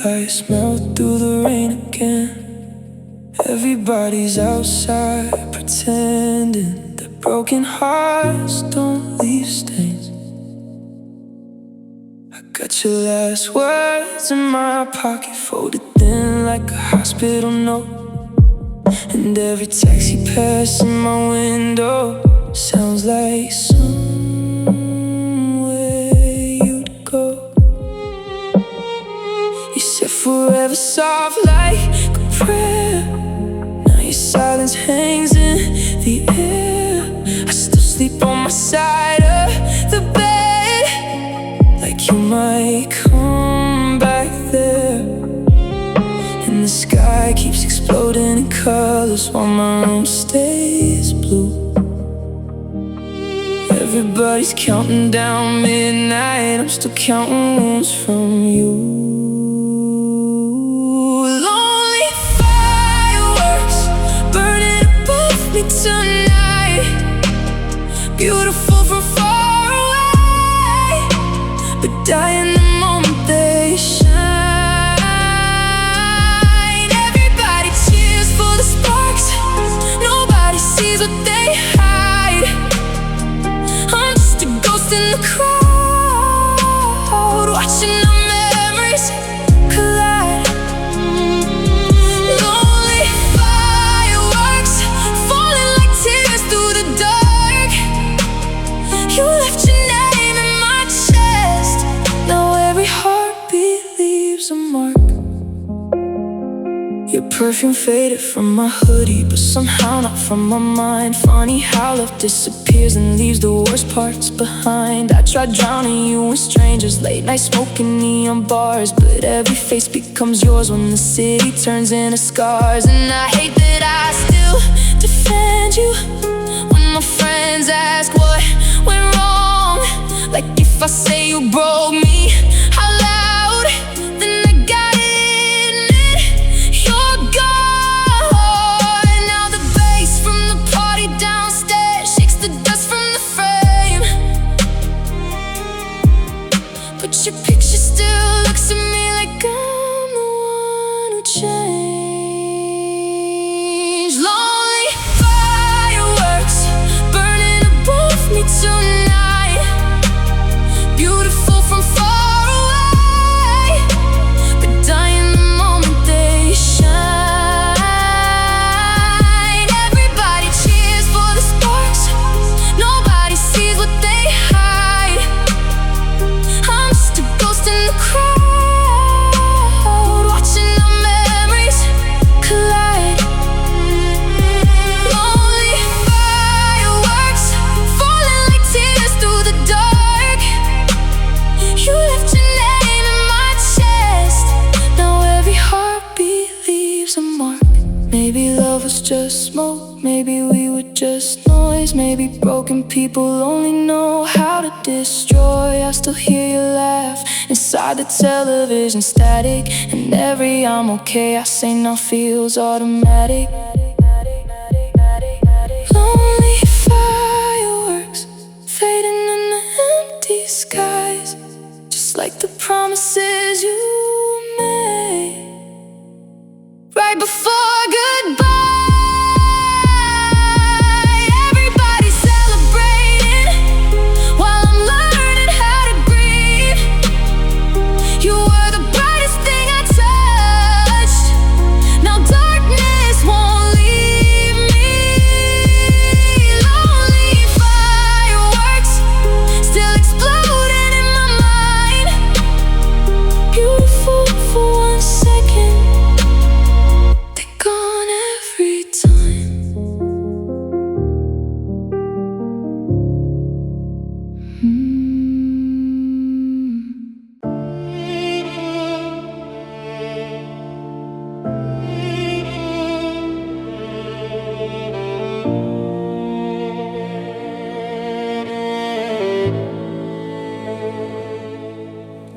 lights melt through the rain again. Everybody's outside pretending that broken hearts don't leave stains. I got your last words in my pocket, folded thin like a hospital note. And every taxi passing my window sounds like somewhere you'd go. You said forever soft like a prayer. Now your silence hangs in the air. I still sleep on my side of the bed, like you might come back there. And the sky keeps exploding in colors while my room stays blue. Everybody's counting down midnight, I'm still counting wounds from you. Lonely fireworks burning above me tonight, beautiful from far away, but dying the moment they shine. Everybody cheers for the sparks, nobody sees what they hide. I'm just a ghost in the crowd, watching our memories collide. Lonely fireworks falling like tears through the dark. You left your name in my chest, now every heartbeat leaves a mark. Your perfume faded from my hoodie, but somehow not from my mind. Funny how love disappears and leaves the worst parts behind. I tried drowning you in strangers, late night smoking neon bars, but every face becomes yours when the city turns into scars. And I hate that I still defend you when my friends ask what went wrong. Like if I say you broke me out loud, then I gotta admit you're gone. Now the bass from the party downstairs shakes the dust from the frame, but your picture still looks at me like I'm the one who changed. Lonely fireworks burning above me tonight, beautiful from far away, but dying the moment they shine. Everybody cheers for the sparks, nobody sees what they hide. I'm just a ghost in the crowd, watching our memories collide. Lonely fireworks falling like tears through the dark. You left your name in my chest, now every heartbeat leaves a mark. Maybe love was just smoke, maybe we were just noise. Maybe broken people only know how to destroy. I still hear you laugh inside the television static, and every I'm okay I say now feels automatic. Lonely fireworks fading in the empty skies, just like the promises you made right before goodbye. Everybody's celebrating while I'm learning how to grieve. You were the brightest thing I touched, now darkness won't leave me. Lonely fireworks still exploding in my mind, beautiful for 1 second, they're gone every time.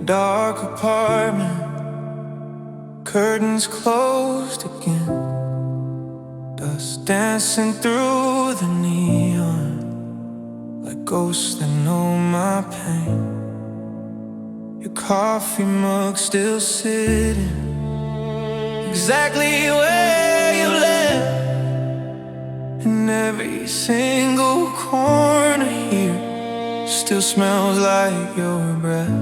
Dark apartment, curtains closed again, dust dancing through the neon, like ghosts that know my pain. You're coffee mug still sitting exactly where you left, and every single corner here still smells like your breath.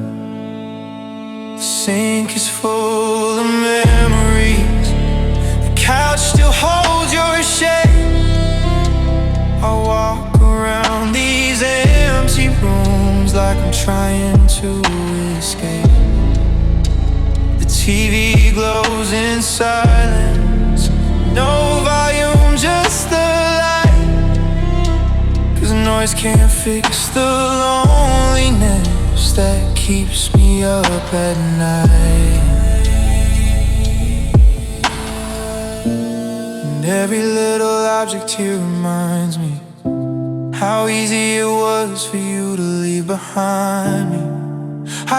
The sink is full of memories, the couch still holds your shape. I walk around these empty rooms like I'm trying to escape. The TV glows in silence, no volume, just the light. 'Cause noise can't fix the loneliness that keeps me up at night. And every little object here reminds me how easy it was for you to leave behind me.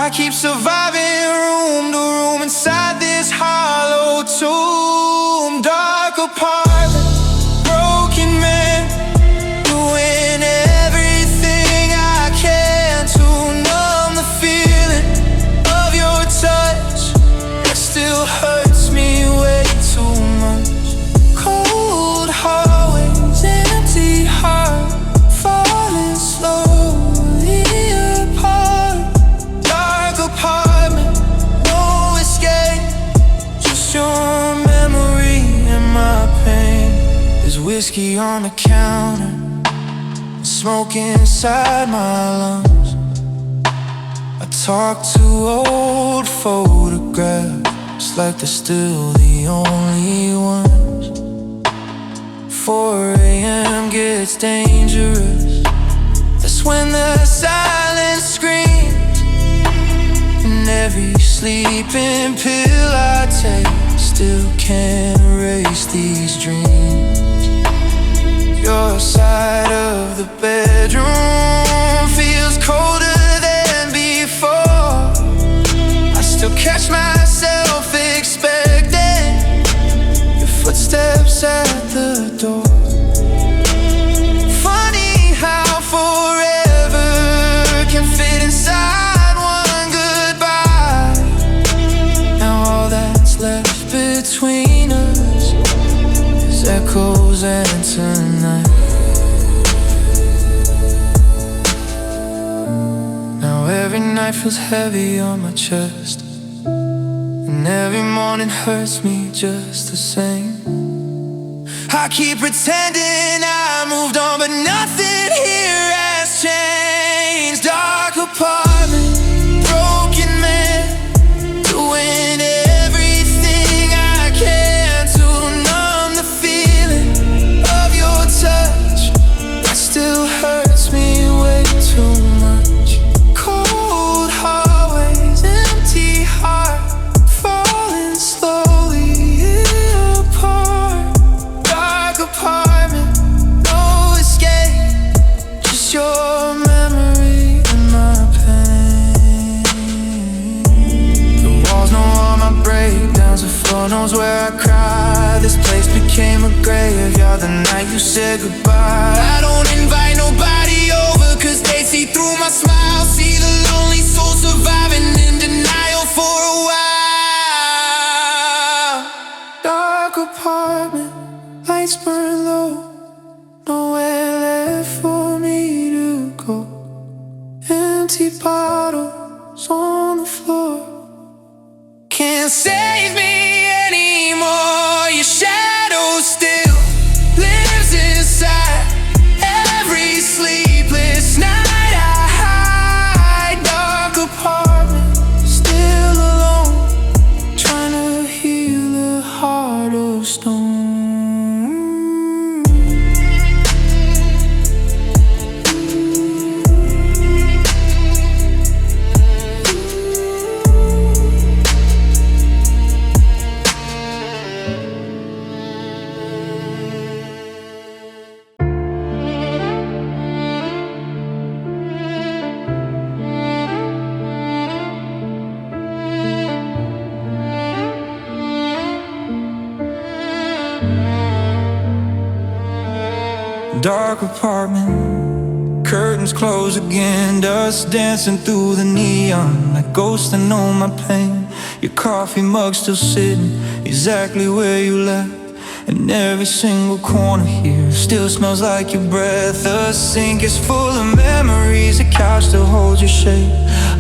I keep surviving room to room inside this hollow tomb. Dark apartment, broken man, doing everything I can to numb the feeling of your touch that still hurts me way too much. Cold hallways, empty heart, falling slowly apart. Dark apartment, no escape, just your memory and my pain. There's whiskey on the counter, smoke inside my lungs. I talk to old photographs like they're still the only ones. 4 a.m. gets dangerous, that's when the silence screams. And every sleeping pill I take still can't erase these dreams. Your side of the bedroom feels colder than before. I still catch myself expecting your footsteps at the door. Funny how forever can fit inside one goodbye. Now all that's left between us is echoes and tonight. Now every night feels heavy on my chest, and every morning hurts me just the same. I keep pretending I moved on, but nothing here has changed. Dark apartment, broken man, doing everything I can to numb the feeling of your touch that still hurts me way too much. Cold hallways, empty heart, falling slowly apart. Dark apartment, no escape, just your memory and my pain. The walls know all my breakdowns, the floor knows where I cry. This place became a graveyard the night you said goodbye. I don't invite nobody over, 'cause they see through my smile. See the lonely soul surviving in denial for a while. Dark apartment, lights burn low, nowhere left for me to go. Empty bottles on the floor can't save me anymore. Your shadow still lives inside every sleepless night I hide. Dark apartment, still alone, trying to heal a heart of stone. Dark apartment, curtains close again, dust dancing through the neon, like ghosts that know my pain. Your coffee mug still sitting exactly where you left, and every single corner here still smells like your breath. The sink is full of memories, the couch still holds your shape.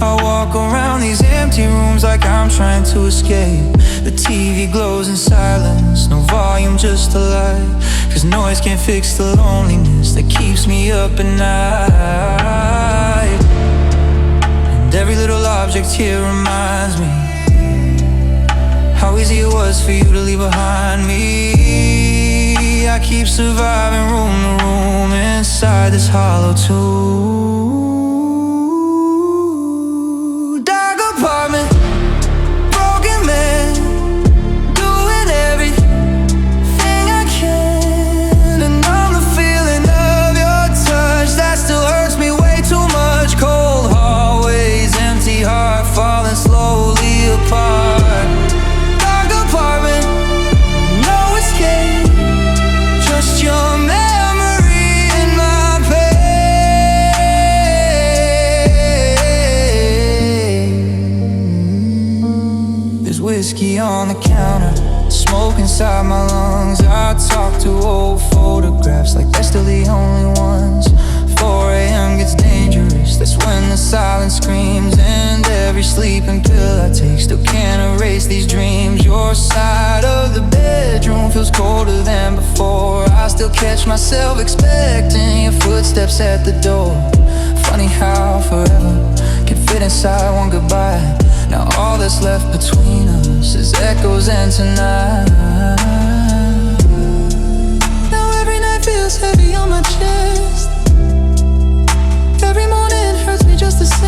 I walk around these empty rooms like I'm trying to escape. The TV glows in silence, no volume, just a light, 'cause noise can't fix the loneliness that keeps me up at night. And every little object here reminds me how easy it was for you to leave behind me. I keep surviving room to room inside this hollow tube. Dark apartment, broken man, doing everything I can to numb the feeling of your touch that still hurts me way too much. Cold hallways, empty heart falling slowly apart. Dark apartment, no escape, just your memory in my pain. There's whiskey on the counter, smoke inside my lungs. I talk to old photographs like they're still the only ones. 4 a.m. gets dangerous, that's when the silence screams. And every sleeping pill I take still can't erase these dreams. Your side of the bedroom feels colder than before. I still catch myself expecting your footsteps at the door. Funny how forever can fit inside one goodbye. Now all that's left between us is echoes and tonight. Now every night feels heavy on my chest. Every morning hurts me just the same.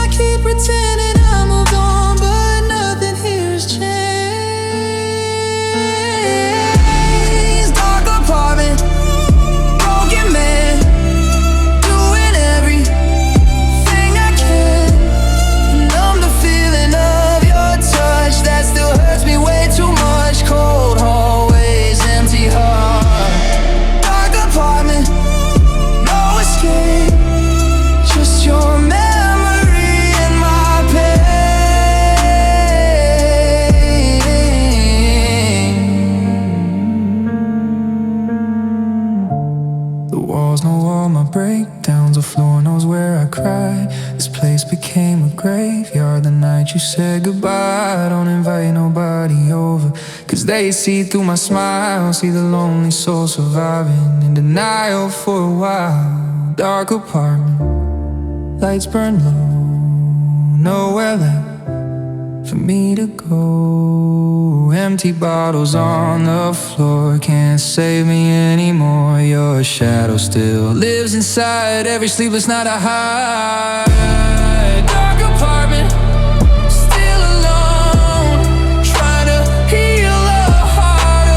I keep pretending I moved on, but nothing here has changed. Dark apartment, broken man, doing everything I can to numb the feeling of your touch that still hurts me way too much. Cold hallways, empty heart. Dark apartment, no escape, just your memory in my pain. The walls know all my breakdowns, the floor knows where I cry. This place became a graveyard the night you said goodbye. Don't invite nobody over, 'cause they see through my smile, see the lonely soul surviving in denial for a while. Dark apartment, lights burn low, nowhere left for me to go. Empty bottles on the floor can't save me anymore. Your shadow still lives inside every sleepless night I hide. Dark apartment, still alone, trying to heal a heart of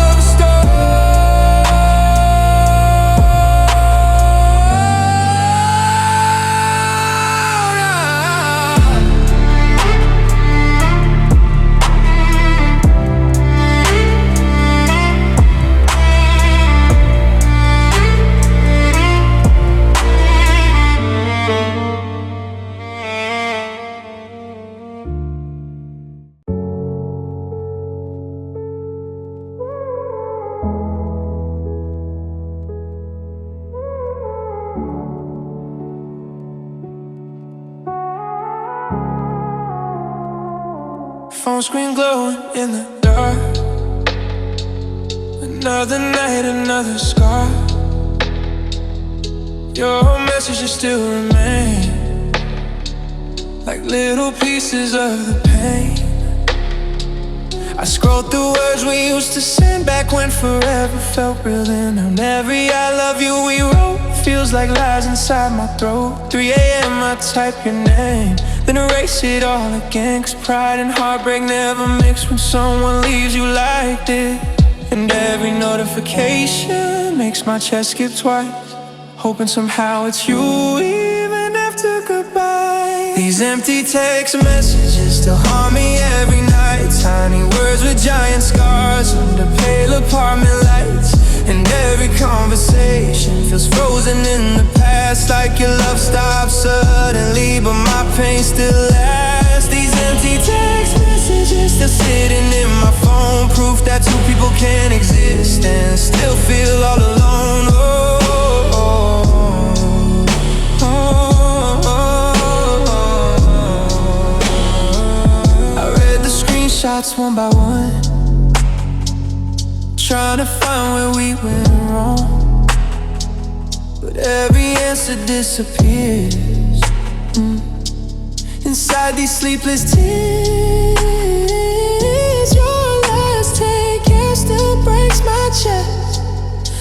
phone screen glowing in the dark. Another night, another scar. Your messages still remain like little pieces of the pain. I scroll through words we used to send back when forever felt real. And every I love you we wrote feels like lies inside my throat. 3 a.m. I type your name, then erase it all again. 'Cause pride and heartbreak never mix when someone leaves you like this. And every notification makes my chest skip twice, hoping somehow it's you even after goodbye. These empty text messages still haunt me every night. Tiny words with giant scars under pale apartment lights. And every conversation feels frozen frozen in the past, like your love stopped suddenly, but my pain still lasts. These empty text messages still sitting in my phone, proof that two people can exist and still feel all alone. I read the screenshots one by one, trying to find where we went wrong, but every answer disappears inside these sleepless tears. Your last take here still breaks my chest,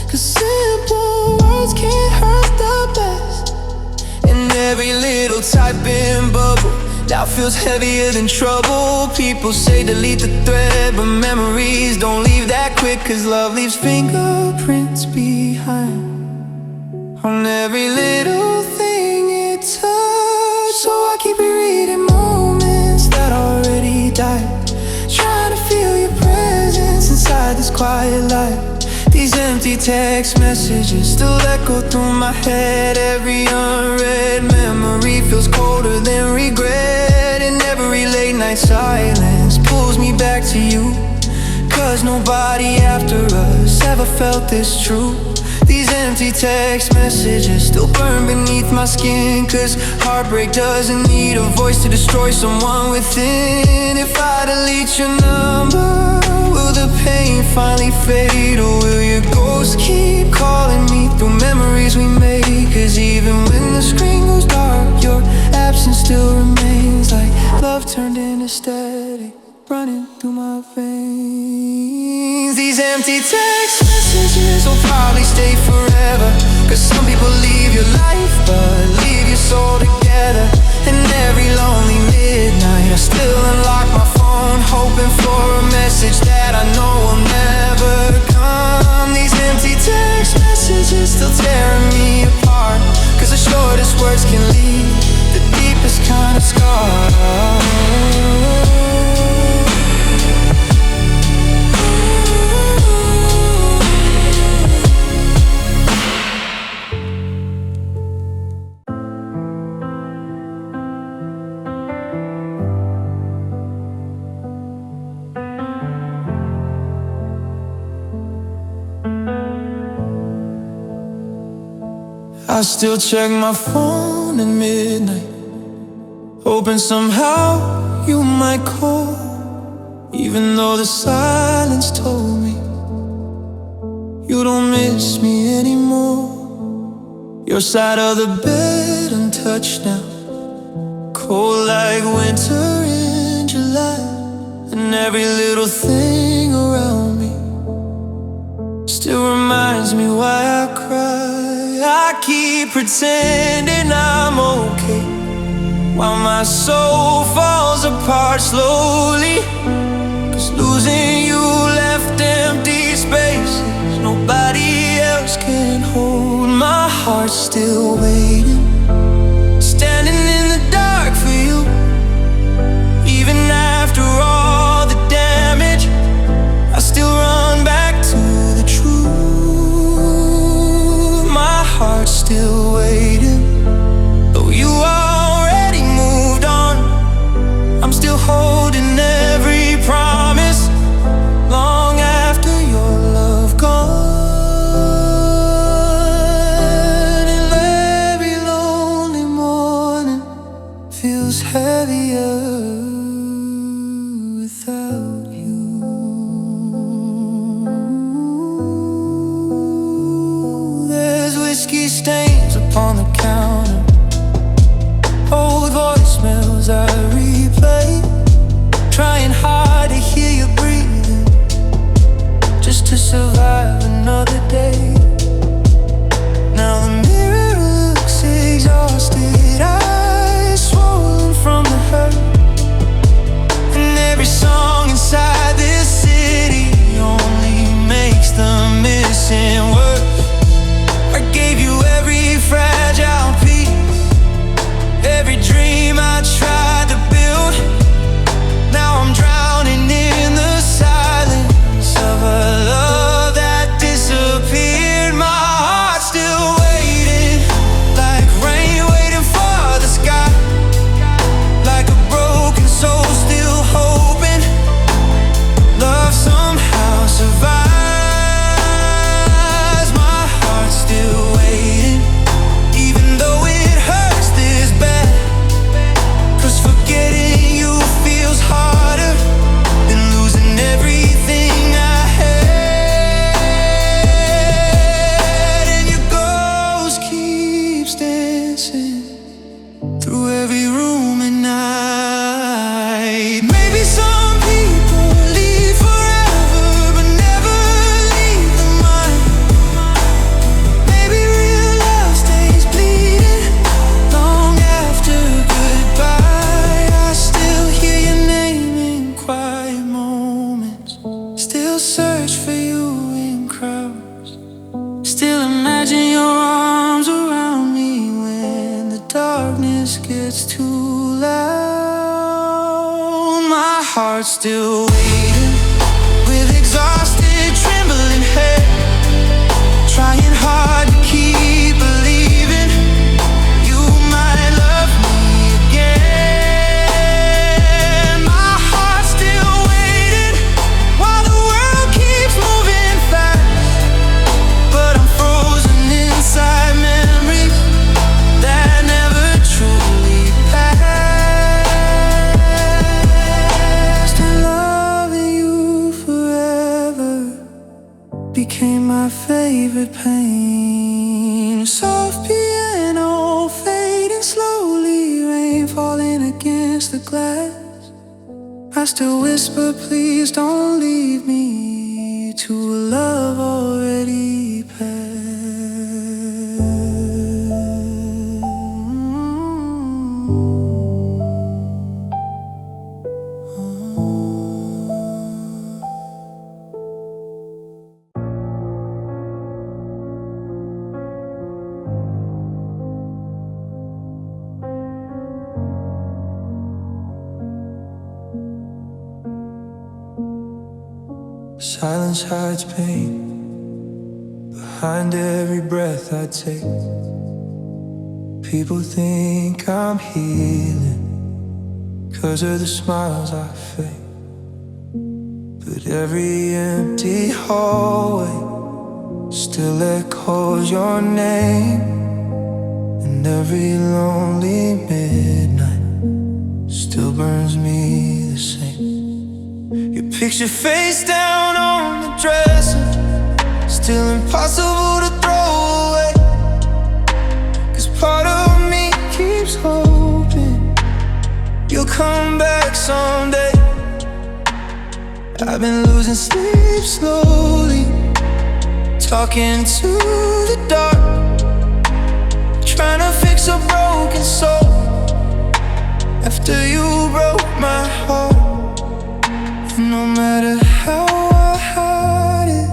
'cause simple words can't hurt the best. And every little typing bubble now feels heavier than trouble. People say delete the thread, but memories don't leave that quick, 'cause love leaves fingerprints behind on every little thing it touched. So I keep rereading moments that already died, trying to feel your presence inside this quiet light. These empty text messages still echo through my head. Every unread memory feels colder than regret, and every late night silence pulls me back to you, 'cause nobody after us ever felt this true. These empty text messages still burn beneath my skin, 'cause heartbreak doesn't need a voice to destroy someone within. If I delete your number, will the pain finally fade, or will your ghost keep calling me through memories we made? 'Cause even when the screen goes dark, your absence still remains, like love turned into static running through my veins. These empty text messages will probably stay forever, 'cause some people leave your life but leave your soul together. And every lonely midnight I still unlock my phone, hoping for a message that I know will never come. These empty text messages still tearing me apart, 'cause the shortest words can leave the deepest kind of scar. I still check my phone at midnight, hoping somehow you might call, even though the silence told me you don't miss me anymore. Your side of the bed untouched now, cold like winter in July, and every little thing around me still reminds me why I cry. I keep pretending I'm okay while my soul falls apart slowly, 'cause losing you left empty spaces nobody else can hold. My heart's still waiting, standing in the dark for you, even after all the damage. I still run back to the truth. My heart's still waiting, though you already moved on. I'm still holding every promise long after your love gone. And every lonely morning feels heavier without you. There's whiskey stains upon the counter, old voicemails I replay, trying hard to hear you breathing, just to survive another day. Now the mirror looks exhausted, eyes swollen from the hurt, and every song inside this city only makes the missing words. I gave you every fragile piece, every dream I tried to build. Now I'm drowning in the silence of a love that disappeared. heart still waiting, with exhausted, trembling head, trying hard to keep believing you might love me again. My heart's still waiting while the world keeps moving fast, but I'm frozen inside memories that never truly passed. And loving you forever became my favorite pain. Soft piano fading slowly, rain falling against the glass. I still whisper, please don't leave me to a love already past. Silence hides pain behind every breath I take. People think I'm healing 'cause of the smiles I fake, but every empty hallway still echoes your name, and every lonely midnight still burns me the same. Your picture face down on the dresser, still impossible to throw away, 'cause part of me keeps hoping you'll come back someday. I've been losing sleep slowly, talking to the dark, trying to fix a broken soul after you broke my heart. No matter how I hide it,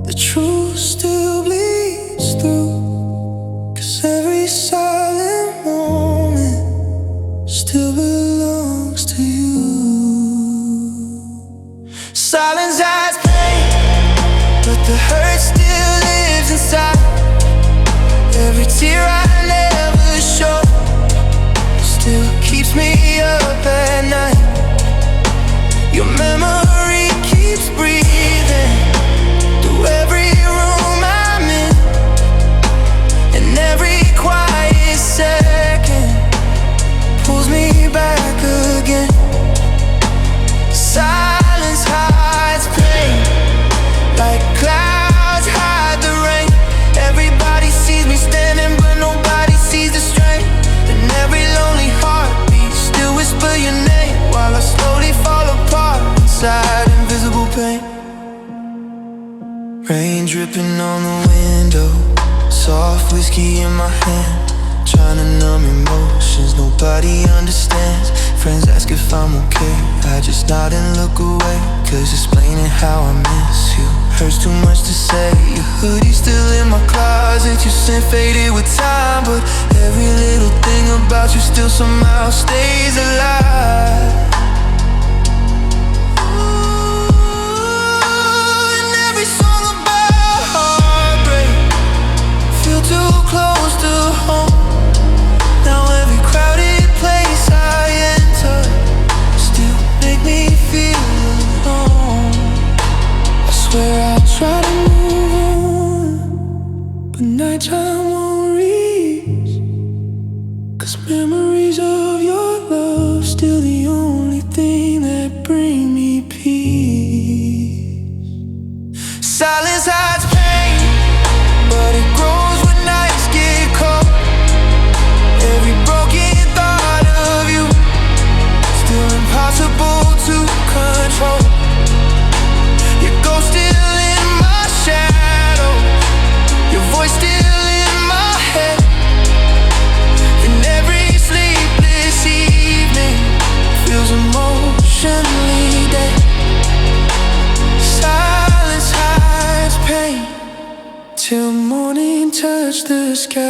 the truth still bleeds through, 'cause every silent moment still belongs to you. Silence has pain, but the hurt still lives inside. Every tear I never show still keeps me up at night. Your memory keeps breathing through every room I'm in, and every quiet second pulls me back again. Silence hides pain like clouds hide the rain. Everybody sees me standing, but nobody sees the strength. And every lonely heartbeat still whisper your name while I slowly fall apart inside invisible pain. Rain dripping on the window, soft whiskey in my hand, trying to numb emotions nobody understands. Friends ask if I'm okay, I just nod and look away, 'cause explaining how I miss you hurts too much to say. Your hoodie's still in my closet, your scent faded with time, but every little thing about you still somehow stays alive. Too close to home. Now every crowded place I enter still make me feel alone. I swear I try to move on, but nighttime won't reach, 'cause memories of your love still the only thing that bring me peace. Silence hides pain, but it grows when nights get cold. Every broken thought of you still impossible to control. Your ghost still in my shadow, your voice still in my head, and every sleepless evening feels emotionally dead. Silence hides pain till morning touch the sky.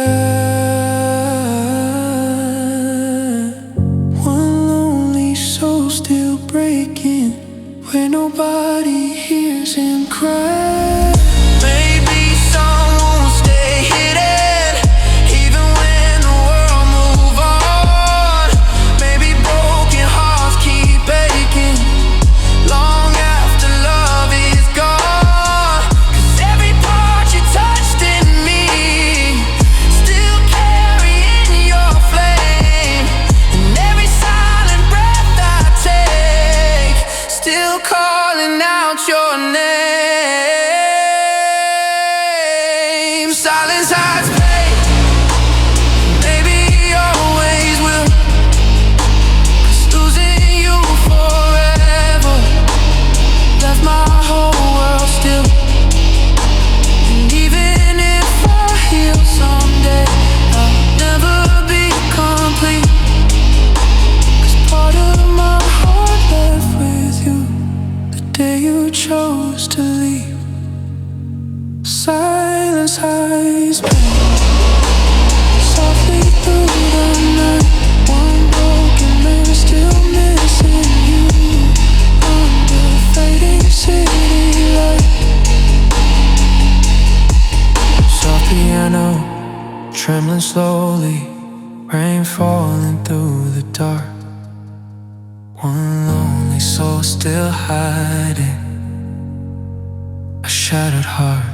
One lonely soul still breaking this pain softly through the night. One broken man still missing you under fading city light. Soft piano trembling slowly, rain falling through the dark. One lonely soul still hiding a shattered heart.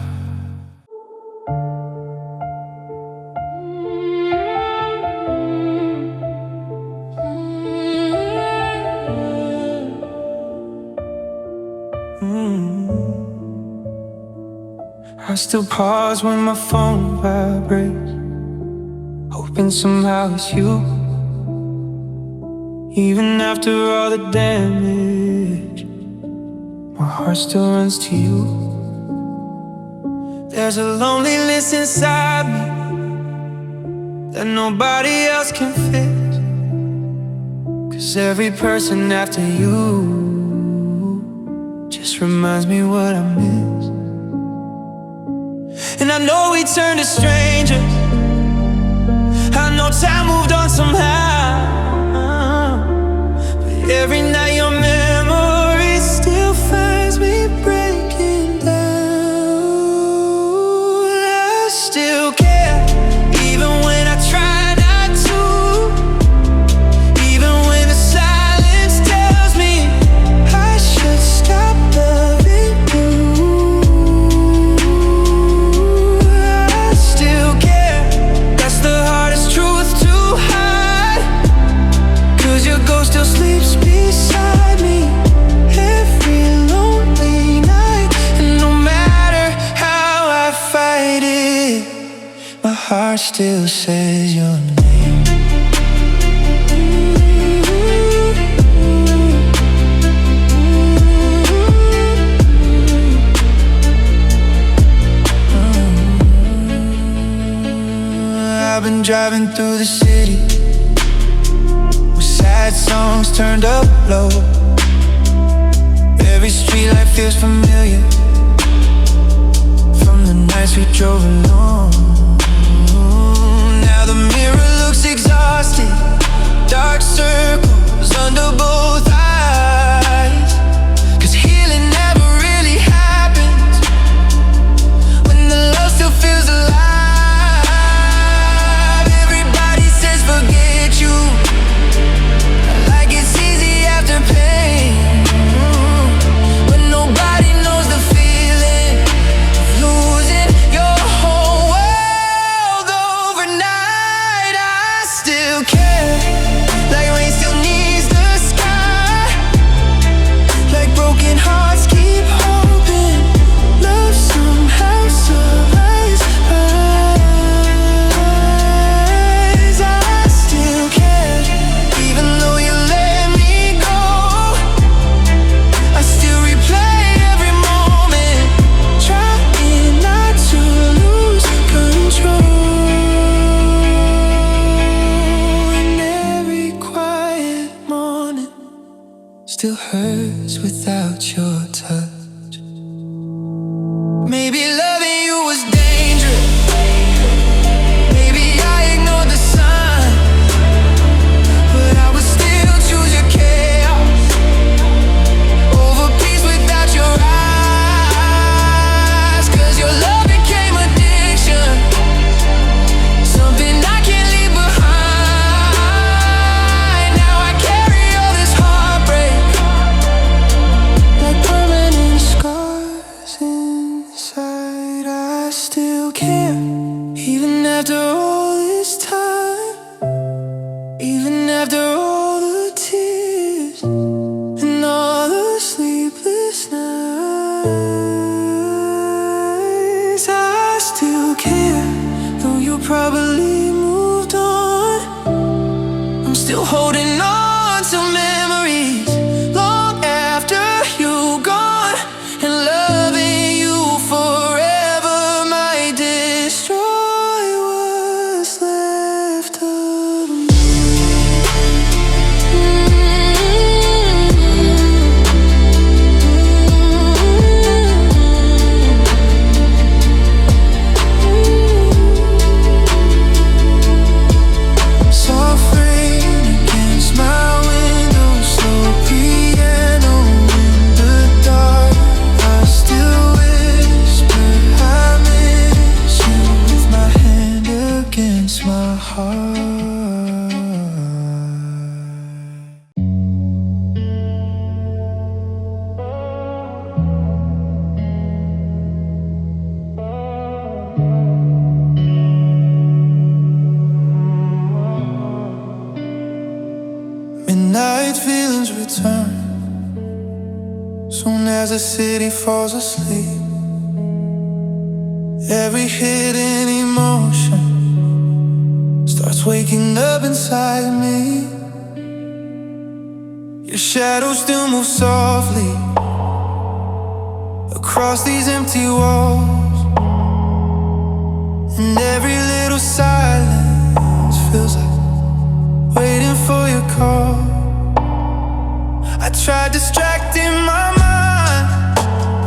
I still pause when my phone vibrates, hoping somehow it's you. Even after all the damage, my heart still runs to you. There's a loneliness inside me that nobody else can fix, 'cause every person after you just reminds me what I miss. And I know we turned to strangers, I know time moved on somehow, but every night your memory still finds me breaking down. I still care, even when I try not to, even when the silence tells me I should stop loving you. I still care, that's the hardest truth to hide, 'cause your ghost still sleeps beside me every lonely night. And no matter how I fight it, my heart still says your name. I've been driving through the city with sad songs turned up low. Every streetlight feels familiar from the nights we drove alone. Now the mirror looks exhausted, dark circles under both eyes, 'cause healing never really happens when the love still feels alive. Everybody says forget you, like it's easy after pain, but nobody knows the feeling of losing your whole world overnight. I still care, like rain still needs the sky, like broken hearts keep hoping love somehow survives. I still care, even though you let me go. I still replay every moment, trying not to lose control. And every quiet morning still hurts without your touch. Maybe loving you was dangerous, maybe I ignored the sign, but I would still choose your chaos over peace without your eyes. 'Cause your love became addiction, something I can't leave behind. Now I carry all this heartbreak like permanent scars inside. I still care, even after all this time, even after all the tears and all the sleepless nights. I still care, though you probably moved on. I'm still holding on to memories long after you're gone, and loving you forever might destroy what's left of me. heart. Midnight feelings return soon as the city falls asleep. Every hidden emotion starts waking up inside me. Your shadow still moves softly across these empty walls, and every little silence feels like waiting for your call. I tried distracting my mind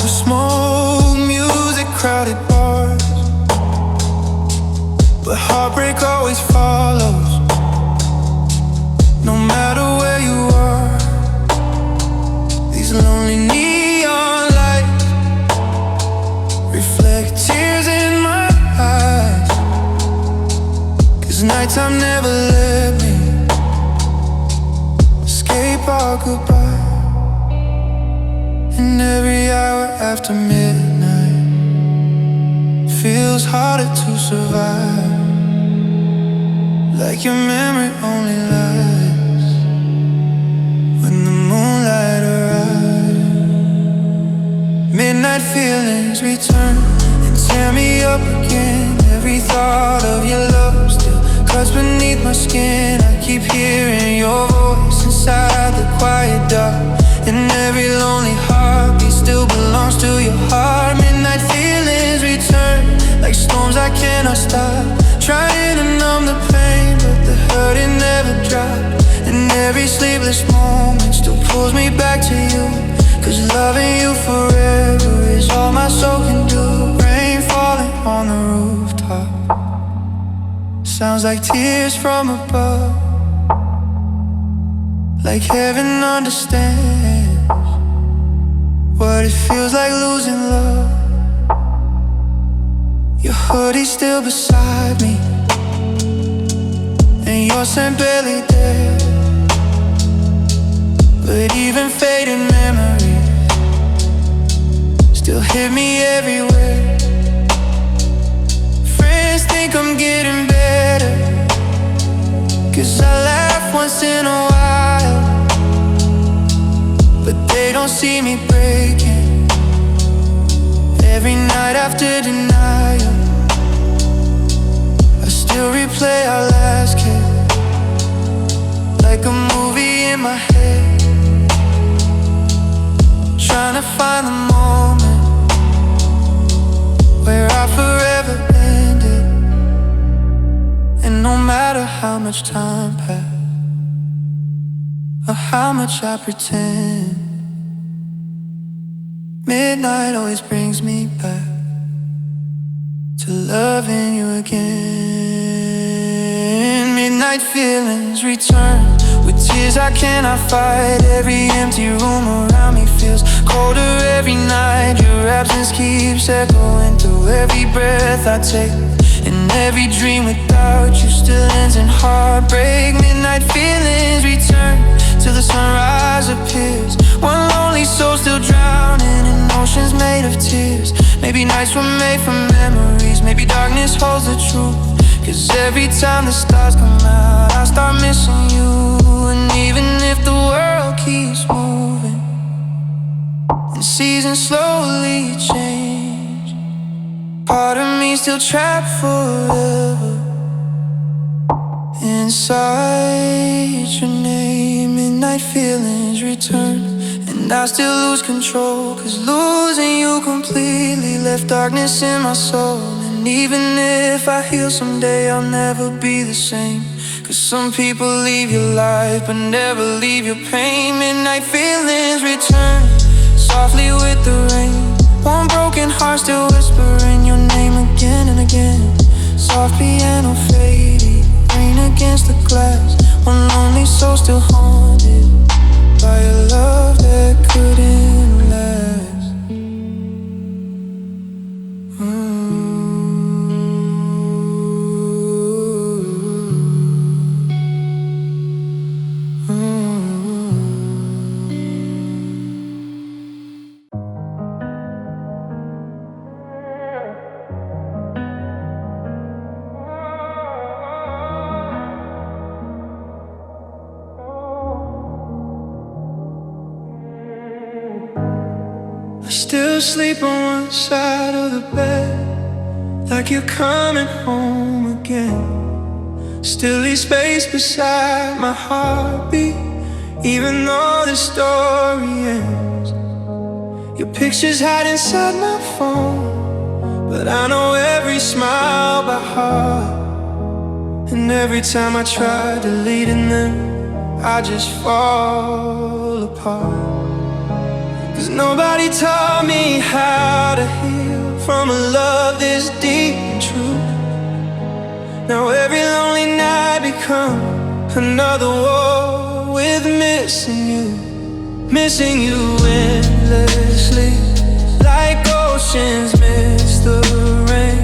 with smoke, music, crowded bars, but heartbreak always follows, no matter where you are. These lonely neon lights reflect tears in my eyes, 'cause nighttime never let me escape our goodbye. And every hour after midnight feels harder to survive, like your memory only lasts when the moonlight arrives. Midnight feelings return and tear me up again. Every thought of your love still cuts beneath my skin. I keep hearing your voice inside the quiet dark, and every lonely heartbeat still belongs to your heart. Midnight feelings return like storms I cannot stop, trying to numb the pain, but the hurt it never dropped. And every sleepless moment still pulls me back to you, 'cause loving you forever is all my soul can do. Rain falling on the rooftop sounds like tears from above, like heaven understands what it feels like losing love. Your hoodie's still beside me, and your scent barely there, but even fading memories still hit me everywhere. Friends think I'm getting better, 'cause I laugh once in a while, but they don't see me breaking. Every night after denial, I still replay our last kiss, like a movie in my head, trying to find the moment where I forever ended. And no matter how much time passed or how much I pretend, midnight always brings me back to loving you again. Midnight feelings return with tears I cannot fight. Every empty room around me feels colder every night. Your absence keeps echoing through every breath I take, and every dream without you still ends in heartbreak. Midnight feelings return till the sunrise appears. One lonely soul still drowning in oceans made of tears. Maybe nights were made for memories, maybe darkness holds the truth, 'cause every time the stars come out I start missing you. And even if the world keeps moving and seasons slowly change, part of me still trapped forever inside your name. Midnight feelings return and I still lose control, 'cause losing you completely left darkness in my soul. And even if I heal someday, I'll never be the same, 'cause some people leave your life but never leave your pain. Midnight feelings return softly with the rain. One broken heart still whispering your name again and again. Soft piano fading, rain against the glass. One lonely soul still haunted by a love that couldn't last. still sleep on one side of the bed, like you're coming home again. Still leave space beside my heartbeat, even though the story ends. Your picture's hide inside my phone, but I know every smile by heart. And every time I try deleting them, I just fall apart. 'Cause nobody taught me how to heal from a love this deep and true. Now every lonely night becomes another war with missing you. Missing you endlessly, like oceans miss the rain.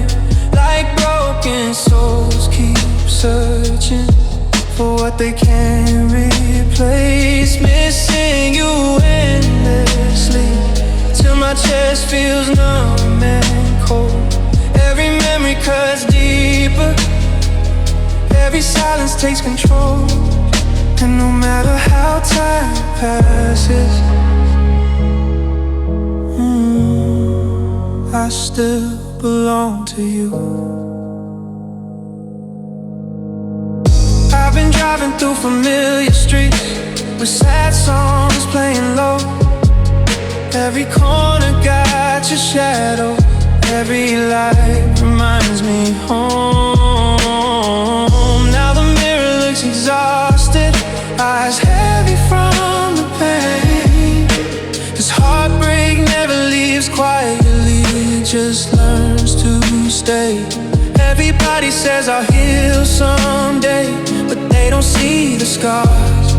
Like broken souls keep searching for what they can't replace. Missing you endlessly, till my chest feels numb and cold. Every memory cuts deeper, every silence takes control. And no matter how time passes, I still belong to you. I've been driving through familiar streets with sad songs playing low. Every corner got your shadow, every light reminds me home. Now the mirror looks exhausted, eyes heavy from the pain. 'Cause heartbreak never leaves quietly, it just learns to stay. Everybody says I'll heal someday, but they don't see the scars.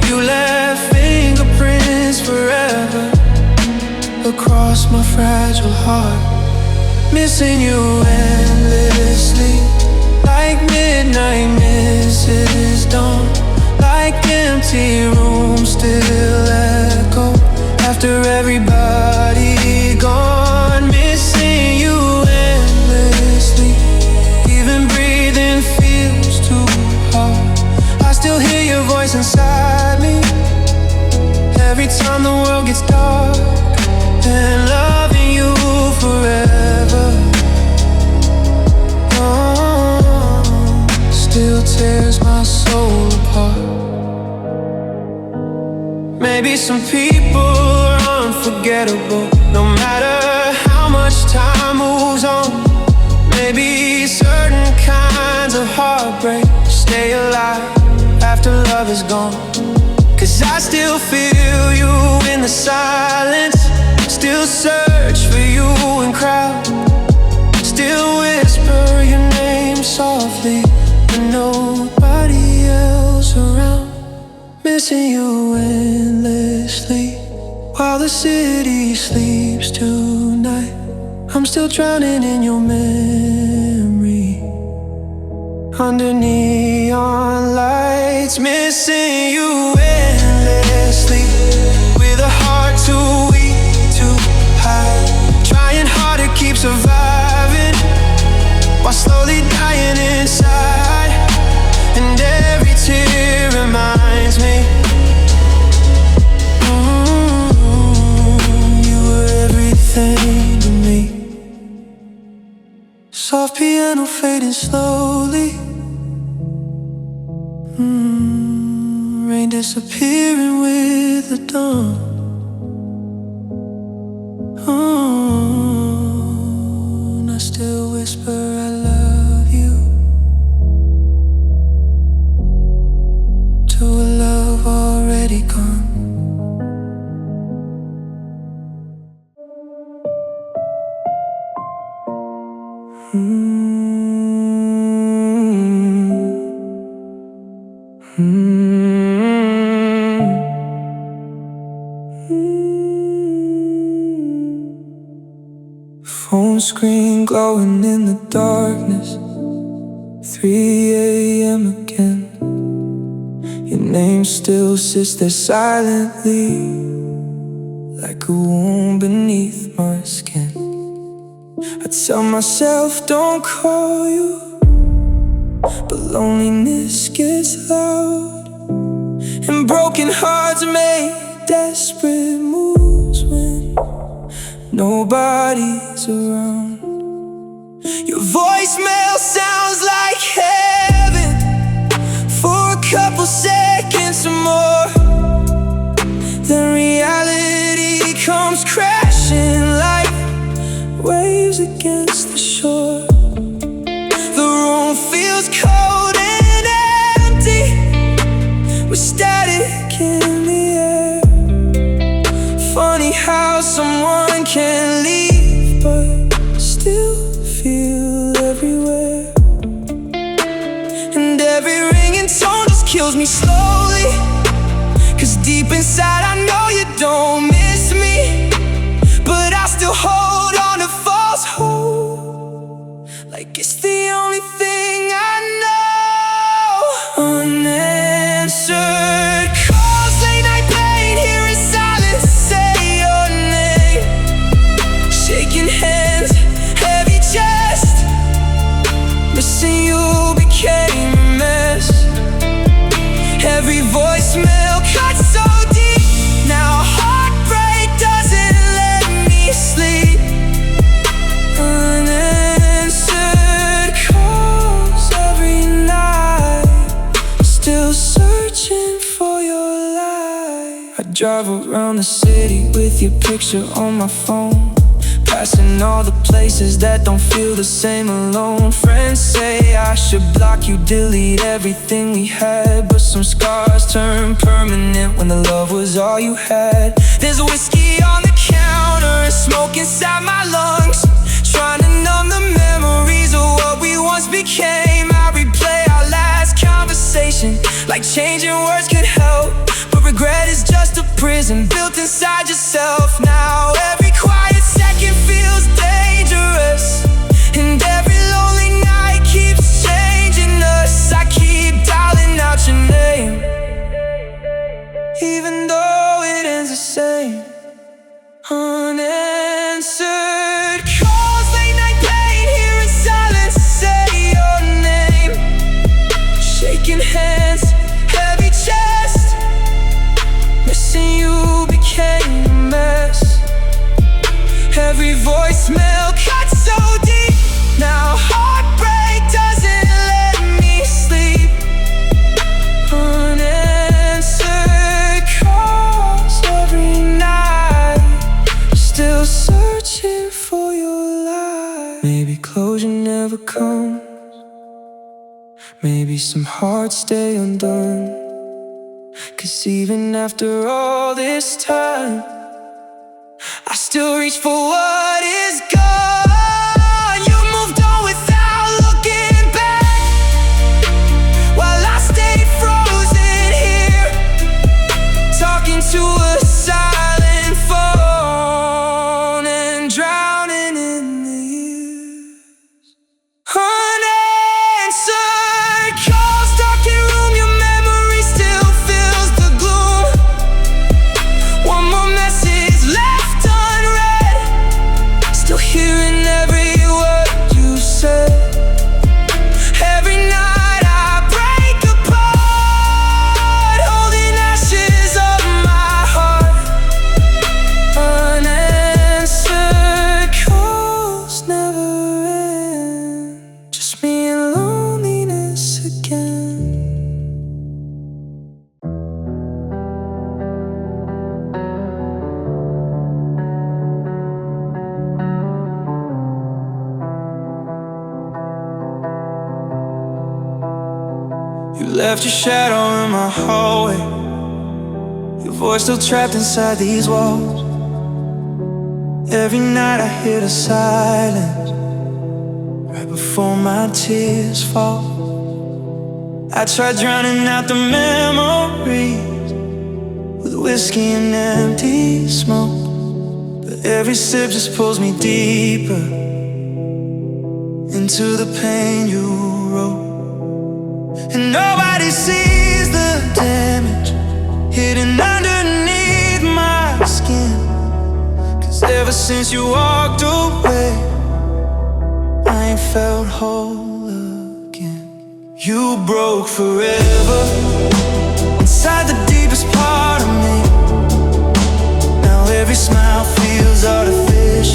You left fingerprints forever across my fragile heart. Missing you endlessly, like midnight misses dawn. Like empty rooms still echo after everybody gone. Missing you endlessly, even breathing feels too hard. I still hear your voice inside me every time the world gets dark. And loving you forever, still tears my soul apart. Maybe some people are unforgettable, no matter how much time moves on. Maybe certain kinds of heartbreak stay alive after love is gone. 'Cause I still feel you in the silence, still search for you in crowd, still whisper your name softly when nobody else around. Missing you endlessly, while the city sleeps tonight. I'm still drowning in your memory under neon lights. Missing you endlessly, with a heart too weak to hide. Trying hard to keep surviving, while slowly dying inside. And every tear reminds me, you were everything to me. Soft piano fading slowly, rain disappearing with the dawn. And I still whisper I love you to a love already gone. Phone screen glowing in the darkness, 3 a.m. again. Your name still sits there silently, like a wound beneath my skin. I tell myself don't call you, but loneliness gets loud, and broken hearts make desperate moves. nobody's around. Your voicemail sounds like heaven for a couple seconds or more. Then reality comes crashing like waves against the shore. The room feels cold and empty, with static in the air. Funny how someone can leave but still feel everywhere. And every ringing tone just kills me slowly, 'cause deep inside I know you don't miss me, but I still hold on to false hope, like it's the only thing I know. Unanswered calls, late night pain, hearing silence say your name. Shaking hands, heavy chest, missing you became a mess. Every voicemail cuts so deep, now heartbreak doesn't let me sleep. Unanswered calls every night, still searching for your light. I drive around the city with your picture on my phone, passing all the places that don't feel the same alone. Friends say I should block you, delete everything we had, but some scars turn permanent when the love was all you had. There's whiskey on the counter and smoke inside my lungs, trying to numb the memories of what we once became. I replay our last conversation like changing words could help, but regret is just a prison built inside yourself. Now every quiet second feels dangerous, and every lonely night keeps changing us. I keep dialing out your name, even though it ends the same. Unanswered calls, late night pain, hearing silence say your name. Shaking hands, heavy chest, missing you became a mess. Every voicemail cuts so deep, now heartbreak doesn't let me sleep. Unanswered calls every night, still searching for your light. Maybe closure never comes, maybe some hearts stay undone, 'cause even after all this time, I still reach for what is gone. You moved on without looking back, while I stayed frozen here, talking to a silent phone and drowning in the years. Unanswered calls, darkened room, your memory still fills the gloom. One more message left unread, still hearing every word you said. Every night I break apart, holding ashes of my heart. Unanswered calls never end, just me and loneliness again. You left your shadow in my hallway, your voice still trapped inside these walls. Every night I hear the silence right before my tears fall. I tried drowning out the memories with whiskey and empty smoke, but every sip just pulls me deeper into the pain you wrote. And nobody sees the damage hidden underneath my skin, 'cause ever since you walked away, I ain't felt whole again. You broke forever inside the deepest part of me. Now every smile feels artificial.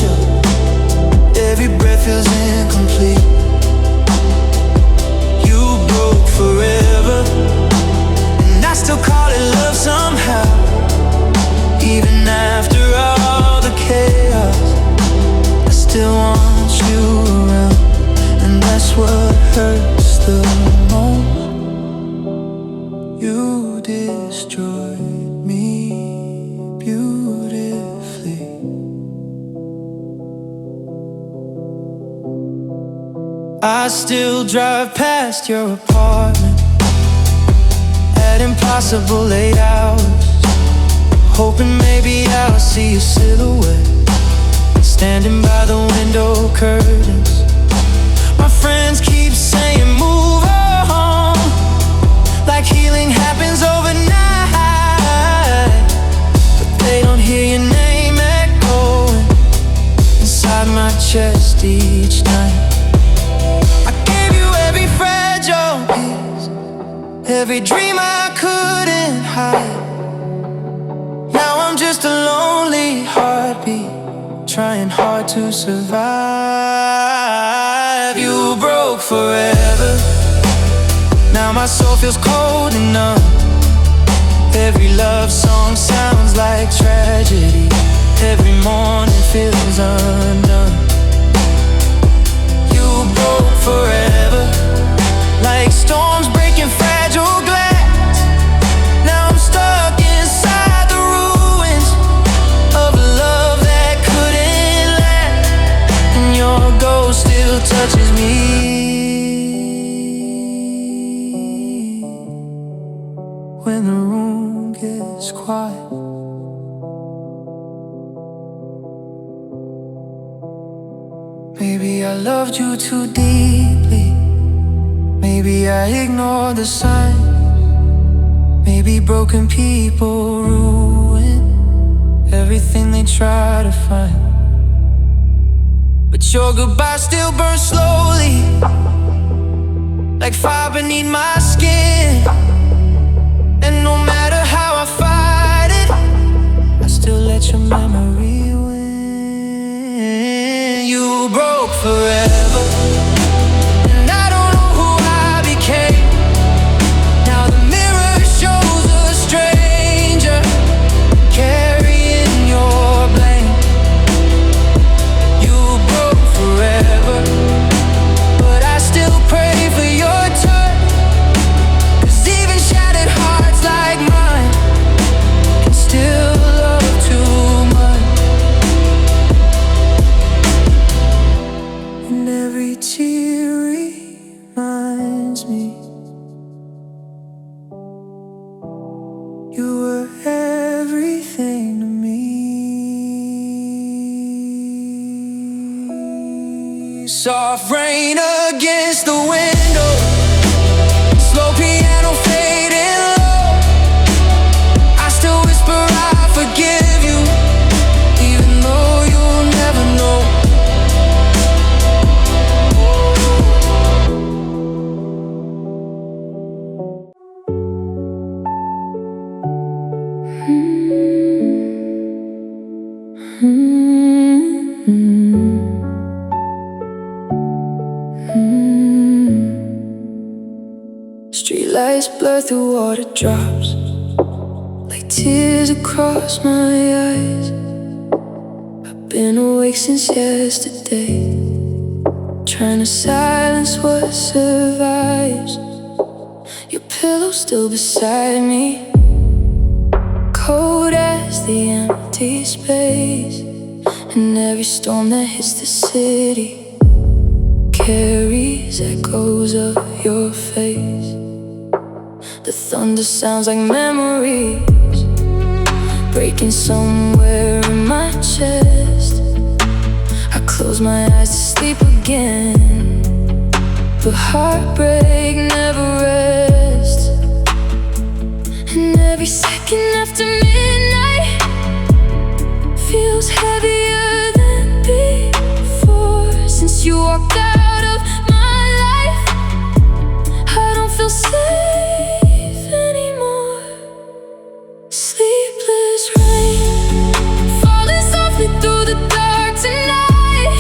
every breath feels incomplete. You broke forever, and I still call it love somehow. Even after all the chaos, I still want you around, and that's what hurts the most. You destroyed me beautifully. I still drive past your apartment at impossible late hours, hoping maybe I'll see your silhouette standing by the window curtains. My friends keep saying move on, like healing happens overnight, but they don't hear your name echoing inside my chest each night. I gave you every fragile piece, every dream I couldn't hide. Now I'm just a lonely heartbeat, trying hard to survive. You broke forever, now my soul feels cold and numb. Every love song sounds like tragedy, every morning feels undone. You broke forever, like storms breaking fragile glass. Now I'm stuck inside the ruins of a love that couldn't last, and your ghost still touches me when the room gets quiet. Maybe I loved you too deeply, maybe I ignored the signs. Maybe broken people ruin everything they try to find, but your goodbye still burns slowly, like fire beneath my skin. And no matter how I fight it, I still let your memory win. You broke forever, and I don't know who I became. Now the mirror shows a stranger carrying your blame. You broke forever, but I still pray for your touch, 'cause even shattered hearts like mine can still love too much. And every tear reminds me you were everything to me. Soft rain against the window, slow piano fading low. I still whisper I forgive you, even though you'll never know. Streetlights blur through water drops, like tears across my eyes. I've been awake since yesterday, trying to silence what survives. Your pillow's still beside me, cold as the empty space. And every storm that hits the city carries echoes of your face. The thunder sounds like memories breaking somewhere in my chest. I close my eyes to sleep again, but heartbreak never rests. And every second after midnight feels heavier than before. Since you walked out of my life, I don't feel safe anymore. Sleepless rain falling softly through the dark tonight.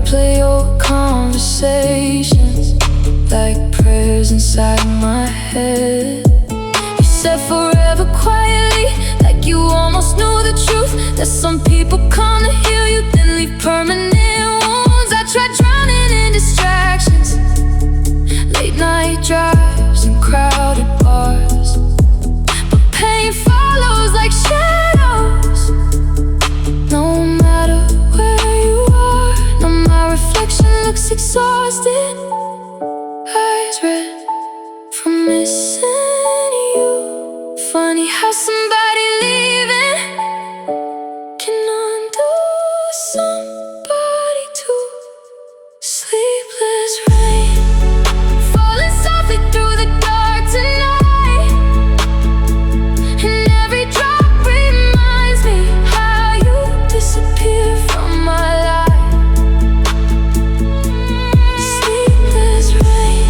replay old conversations like prayers inside my head. You said forever quietly, like you almost knew the truth, that some people come to heal you, then leave permanent wounds. I tried drowning in distractions, late night drives and crowded bars, but pain follows like shadows. No matter where you are, now my reflection looks exhausted. Eyes red from missing you. Funny how somebody leaving can undo somebody too. Sleepless rain falling softly through the dark tonight, and every drop reminds me how you disappeared from my life. Sleepless rain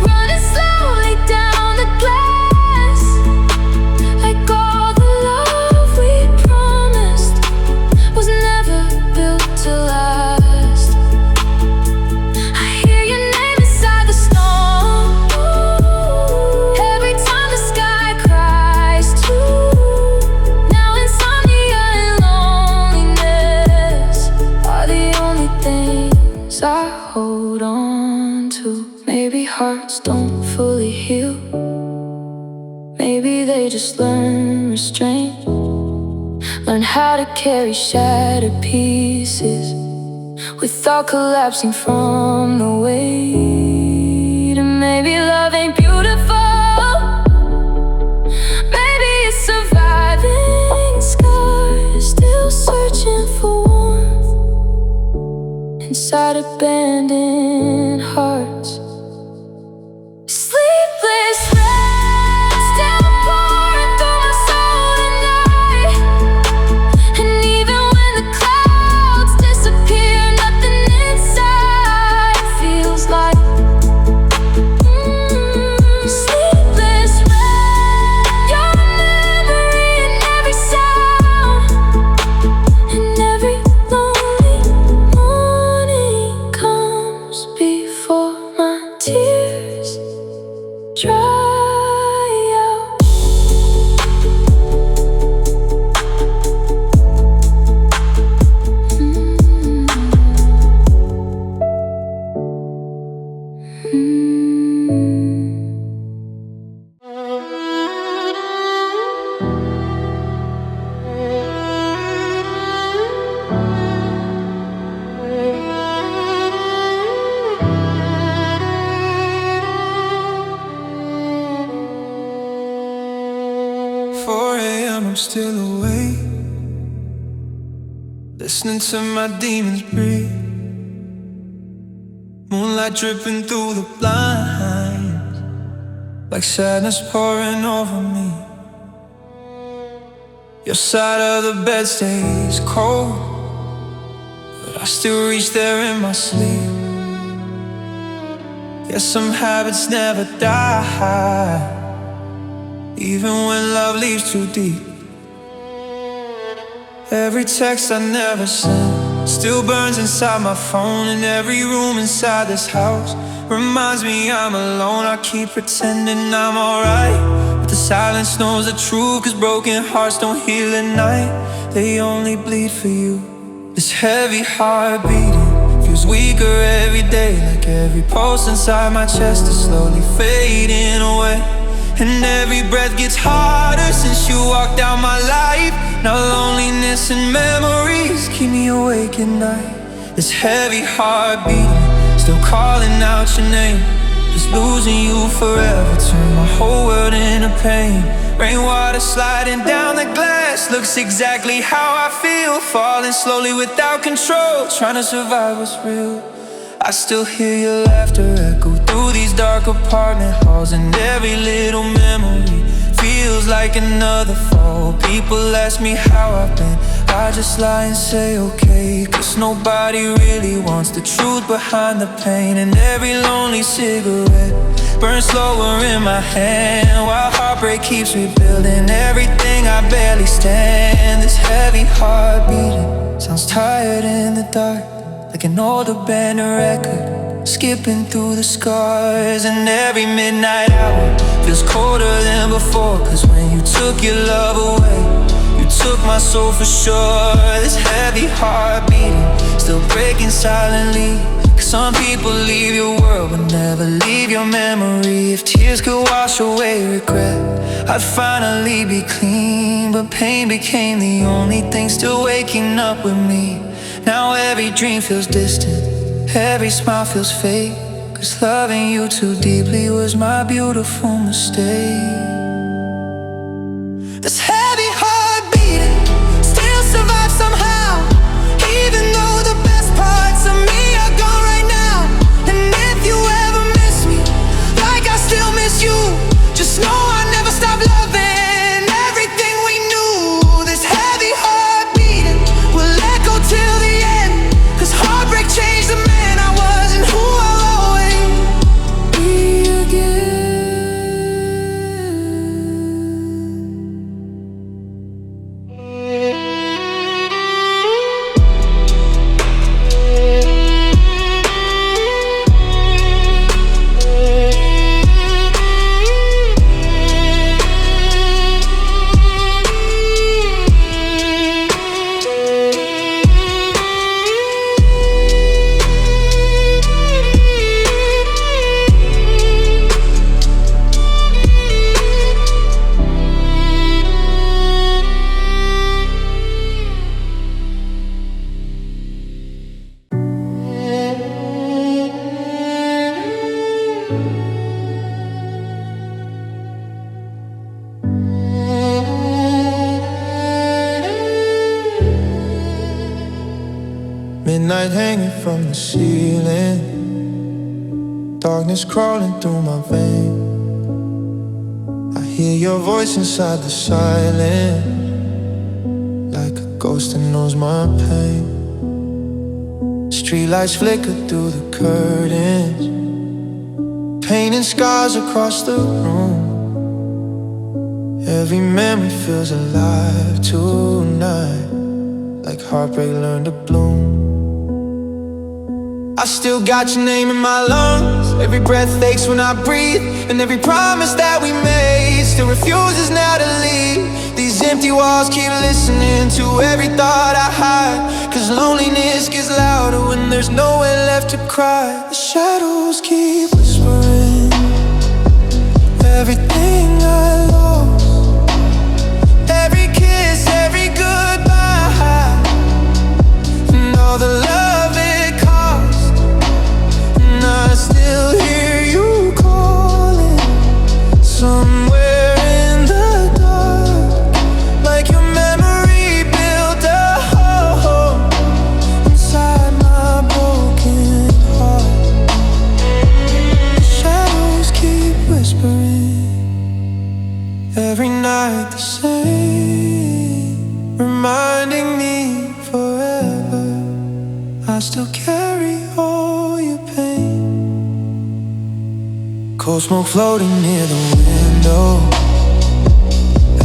running slowly down the glass, like all the love we promised was never built to last. I hear your name inside the storm, every time the sky cries too. Now insomnia and loneliness are the only things I hold on to. Maybe hearts don't fully heal, maybe they just learn restraint, learn how to carry shattered pieces without collapsing from the weight. And maybe love ain't beautiful, maybe it's surviving scars, still searching for warmth inside abandoned hearts. Sleepless rain still pouring through my soul tonight, and even when the clouds disappear, nothing inside feels like sleepless rain. You're a memory in every sound, and every lonely morning comes before my tears dry out. I'm still awake, listening to my demons breathe. Moonlight dripping through the blinds, like sadness pouring over me. Your side of the bed stays cold, but I still reach there in my sleep. Yeah, some habits never die, even when love leaves too deep. Every text I never sent still burns inside my phone, and every room inside this house reminds me I'm alone. I keep pretending I'm alright, but the silence knows the truth, 'cause broken hearts don't heal at night, they only bleed for you. This heavy heart beating feels weaker every day, like every pulse inside my chest is slowly fading away. And every breath gets harder since you walked out my life. Now loneliness and memories keep me awake at night. This heavy heart beating, still calling out your name. Just losing you forever turned my whole world into pain. Rainwater sliding down the glass, looks exactly how I feel. Falling slowly without control, trying to survive what's real. I still hear your laughter echo through these dark apartment halls, and every little memory feels like another fall. People ask me how I've been, I just lie and say okay, 'cause nobody really wants the truth behind the pain. And every lonely cigarette burns slower in my hand, while heartbreak keeps rebuilding everything I barely stand. This heavy heart beating sounds tired in the dark, like an old abandoned record, skipping through the scars. And every midnight hour feels colder than before, 'cause when you took your love away, you took my soul for sure. This heavy heart beating, still breaking silently. 'Cause some people leave your world but never leave your memory. If tears could wash away regret, I'd finally be clean. But pain became the only thing still waking up with me. Now every dream feels distant, every smile feels fake, 'cause loving you too deeply was my beautiful mistake. This heavy heart beating still survives somehow, even though the best parts of me are gone right now. And if you ever miss me like I still miss you, just know I never stop loving everything we knew. This heavy heart beating will echo till the end, 'cause heartbreak changed the man I was and who I'll always be again. Midnight hanging from the ceiling, darkness crawling through my veins. I hear your voice inside the silence, like a ghost that knows my pain. Streetlights flicker through the curtains, painting scars across the room. Every memory feels alive tonight, like heartbreak learned to bloom. I still got your name in my lungs, every breath aches when I breathe, and every promise that we made still refuses now to leave. These empty walls keep listening to every thought I hide, 'cause loneliness gets louder when there's nowhere left to cry. The shadows keep whispering everything I lost, every kiss, every goodbye, and all the love it cost. And I still hear you calling somewhere in the dark, like your memory built a hole inside my broken heart. The shadows keep whispering every night the same, reminding me forever I still carry all your pain. Cold smoke floating near the window,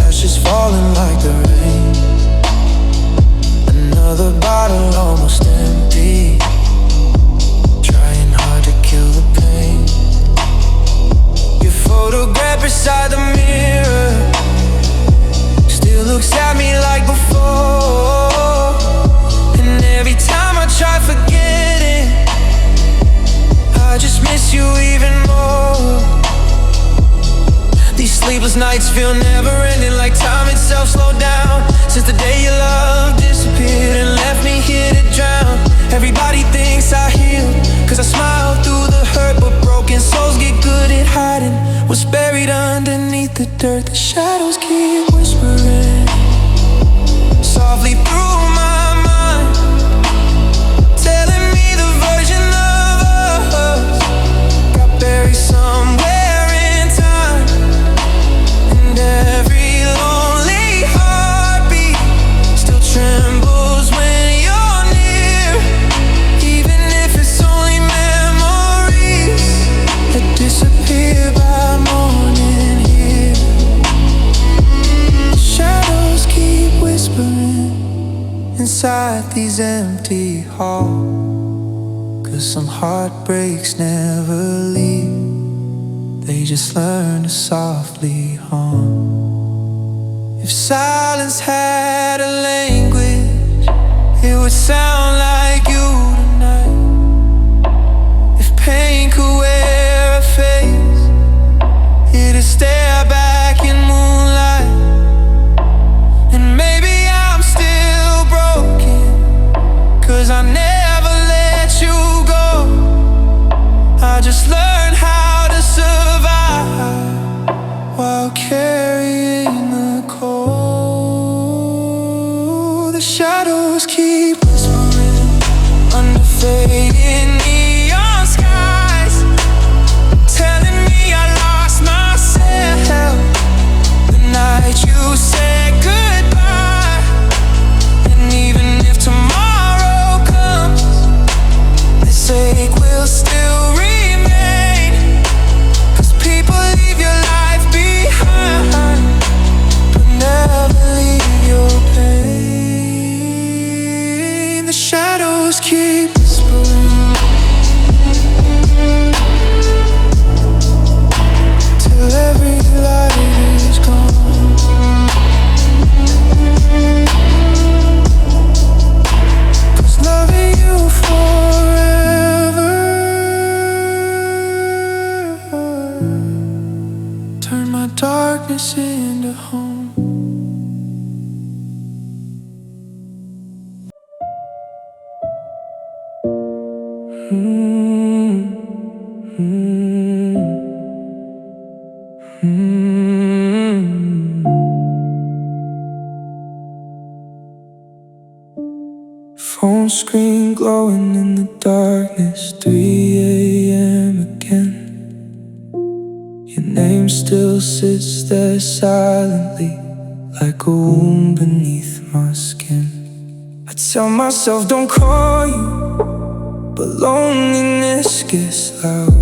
ashes falling like the rain. Another bottle almost empty, trying hard to kill the pain. Your photograph beside the mirror still looks at me like before. And every time I try forgetting, I just miss you even more. These sleepless nights feel never ending, like time itself slowed down, since the day your love disappeared and left me here to drown. Everybody thinks I healed, 'cause I smile through the hurt, but broken souls get good at hiding what's buried underneath the dirt. The shadows keep whispering softly through my mind, telling me the version of us got buried somewhere in time. And every lonely heartbeat still trembles when you're near, even if it's only memories that disappear by morning here. The shadows keep whispering inside these empty halls. 'cause some heartbreaks never leave. They just learn to softly hum. If silence had a language, it would sound like you tonight. If pain could wear a face, it'd stare back in moonlight. And maybe I'm still broken, 'cause I never let you go. I just learned how to survive while carrying the cold. The shadows keep whispering under fading neon skies, telling me I lost myself the night you said goodbye. And even if tomorrow comes, this ache will still remain, 'cause people leave your life behind, but never leave your pain. The shadows keep whispering till every light is gone. 'Cause loving you forever turn my darkness into home. Phone screen glowing in the darkness, 3 a.m. again. Your name still sits there silently, like a wound beneath my skin. I tell myself don't call you, but loneliness gets loud,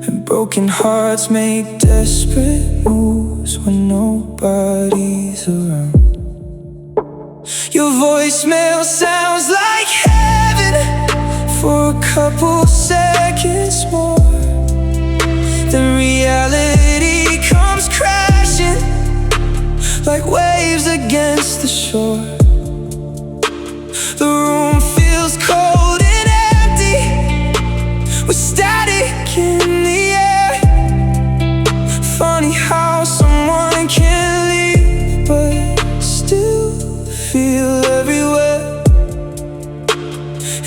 and broken hearts make desperate moves when nobody's around. Your voicemail sounds like heaven for a couple seconds more, then reality comes crashing like waves against the shore. The room feels cold and empty, with static in the air. Funny how someone can leave but still feel everywhere.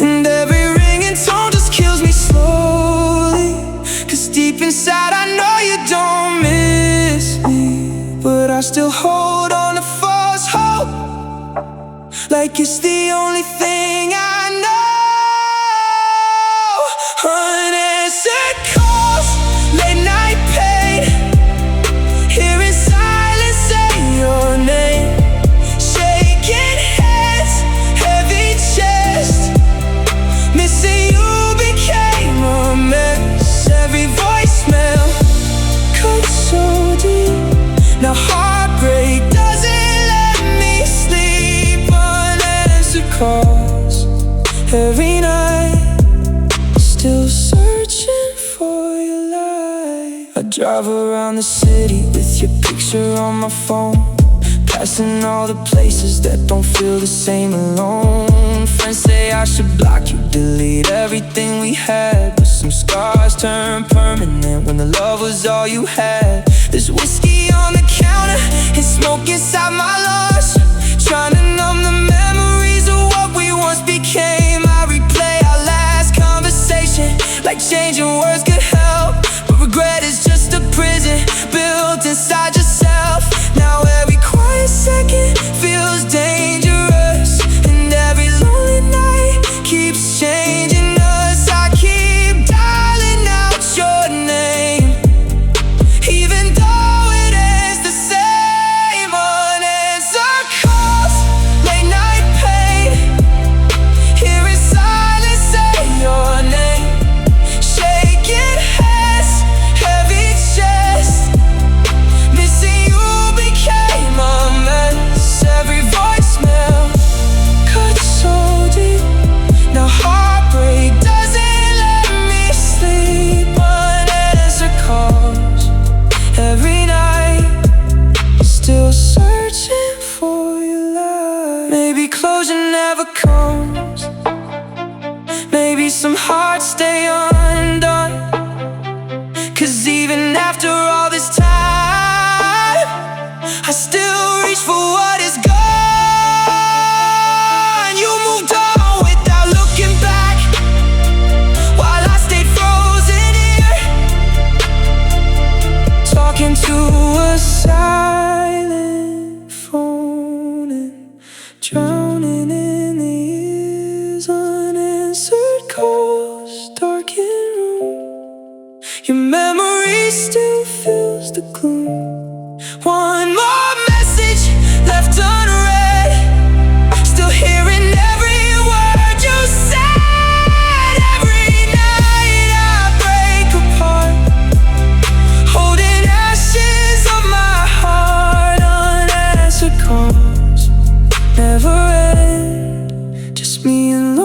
And every ringing tone just kills me slowly, 'cause deep inside I know you don't miss me, but I still hold on to false hope, like it's the only thing I know. Unanswered calls, late night pain, hearing silence say your name, shaking hands, heavy chest, missing you became a mess. Every voicemail cuts so deep, now heartbreak doesn't let me sleep. Unanswered calls every night, still searching for your light. I drive around the city with your picture on my phone, passing all the places that don't feel the same alone. Friends say I should block you, delete everything we had, but some scars turn permanent when the love was all you had. There's whiskey on the counter and smoke inside my lungs, trying to numb the memories of what we once became. I replay our last conversation like changing words could help, but regret is just a prison built inside yourself. Now every quiet second feels dangerous, and every lonely night keeps changing us. I keep dialing out your name, even though it ends the same. Unanswered comes. Maybe some hearts stay undone, 'cause even after all this time, I still reach for what is gone. You moved on without looking back, while I stayed frozen here, talking to a silent phone and drowning in the years. Unanswered calls, darkened room. Your memory still fills the gloom. One more message left unread, still hearing every word you said. Every night I break apart, holding ashes of my heart. Unanswered calls never end, just me and